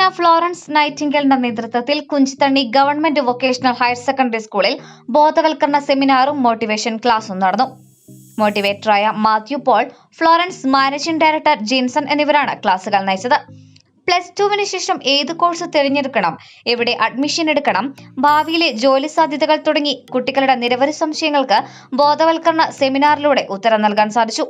Semina Florence നൈറ്റിംഗേലിന്റെ നേതൃത്വത്തിൽ Kunchithanni government vocational higher secondary സ്കൂളിൽ ബോധവൽക്കരണ സെമിനാറും മോട്ടിവേഷൻ ക്ലാസും നടന്നു. മോട്ടിവേറ്ററായ Mathew Paul, Florence managing director Jinson എന്നിവരാണ് ക്ലാസുകൾ നയിച്ചത്. +2 ശേഷം ഏത് കോഴ്സ് തിരഞ്ഞെടുക്കണം, എവിടെ അഡ്മിഷൻ എടുക്കണം, ഭാവിയിലെ ജോലി സാധ്യതകൾ തുടങ്ങി കുട്ടികളുടെ നിരവധി സംശയങ്ങൾക്ക് ബോധവൽക്കരണ സെമിനാറിലൂടെ ഉത്തരം നൽകാൻ സാധിച്ചു.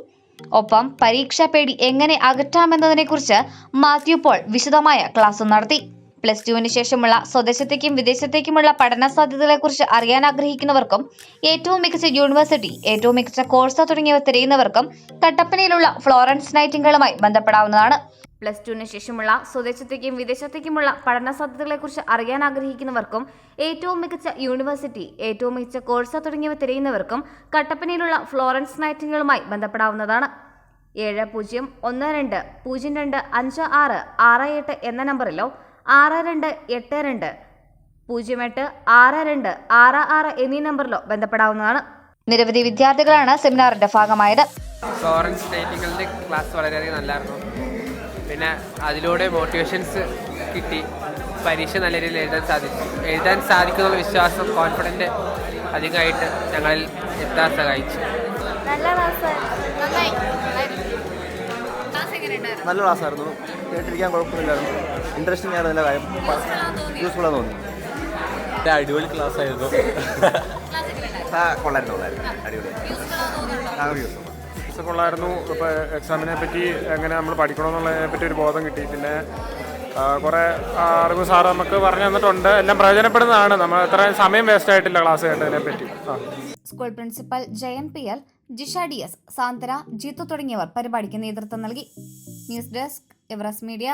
ഒപ്പം പരീക്ഷാ പേടി എങ്ങനെ അകറ്റാമെന്നതിനെക്കുറിച്ച് മാത്യു പോൾ വിശദമായ ക്ലാസും നടത്തി. +2 ശേഷമുള്ള സ്വദേശത്തേക്കും വിദേശത്തേക്കുമുള്ള പഠന സാധ്യതകളെക്കുറിച്ച് അറിയാൻ ആഗ്രഹിക്കുന്നവർക്കും ഏറ്റവും മികച്ച യൂണിവേഴ്സിറ്റി, ഏറ്റവും മികച്ച കോഴ്സ് തുടങ്ങിയവ തിരയുന്നവർക്കും കട്ടപ്പനയിലുള്ള ഫ്ലോറൻസ് നൈറ്റിംഗേലുമായി ബന്ധപ്പെടാവുന്നതാണ്. +2 ശേഷമുള്ള സ്വദേശത്തേക്കും വിദേശത്തേക്കുമുള്ള പഠന സാധ്യതകളെക്കുറിച്ച് അറിയാൻ ആഗ്രഹിക്കുന്നവർക്കും ഏറ്റവും മികച്ച യൂണിവേഴ്സിറ്റി, ഏറ്റവും മികച്ച കോഴ്സ് തുടങ്ങിയവ തിരയുന്നവർക്കും കട്ടപ്പനയിലുള്ള ഫ്ലോറൻസ് നൈറ്റിംഗേലുമായി ബന്ധപ്പെടാവുന്നതാണ്. 7012025668 എന്ന നമ്പറിലോ 6282086266 എന്നീ നമ്പറിലോ ബന്ധപ്പെടാവുന്നതാണ്. നിരവധി വിദ്യാർത്ഥികളാണ് സെമിനാറിന്റെ ഭാഗമായത്. ഫ്ലോറൻസ് നൈറ്റിംഗേലിന്റെ ക്ലാസ് വളരെയധികം നല്ലായിരുന്നു. പിന്നെ അതിലൂടെ മോട്ടിവേഷൻസ് കിട്ടി. പരീക്ഷ നല്ല രീതിയിൽ എഴുതാൻ സാധിക്കുന്നുള്ള വിശ്വാസം, കോൺഫിഡൻറ്റ് അധികമായിട്ട് ഞങ്ങളിൽ എത്താൻ സഹായിച്ചു. നല്ല ക്ലാസ്സായിരുന്നു. കേട്ടിരിക്കാൻ കുഴപ്പമില്ലായിരുന്നു. ഇൻട്രസ്റ്റിംഗ് ആയിരുന്നു. എല്ലാ കാര്യം യൂസ്ഫുൾ ആണെന്ന് തോന്നി. അടിപൊളി ക്ലാസ് ആയിരുന്നു. കൊള്ളായിരുന്നു. ഇപ്പോൾ എക്സാമിനെ പറ്റി എങ്ങനെ നമ്മൾ പഠിക്കണമെന്നുള്ളതിനെ പറ്റി ഒരു ബോധം കിട്ടി. പിന്നെ കുറേ അറിവ് സാറ് നമുക്ക് പറഞ്ഞു തന്നിട്ടുണ്ട്. എല്ലാം പ്രയോജനപ്പെടുന്നതാണ്. നമ്മൾ എത്ര സമയം വേസ്റ്റ് ആയിട്ടില്ല ക്ലാസ് കേട്ടതിനെ പറ്റി. School principal Jayan PL, Jisha DS, Santhara, Jeethu തുടങ്ങിയവർ പരിപാടിക്ക് നേതൃത്വം നൽകി. ന്യൂസ് ഡെസ്ക്, എവറസ് മീഡിയ.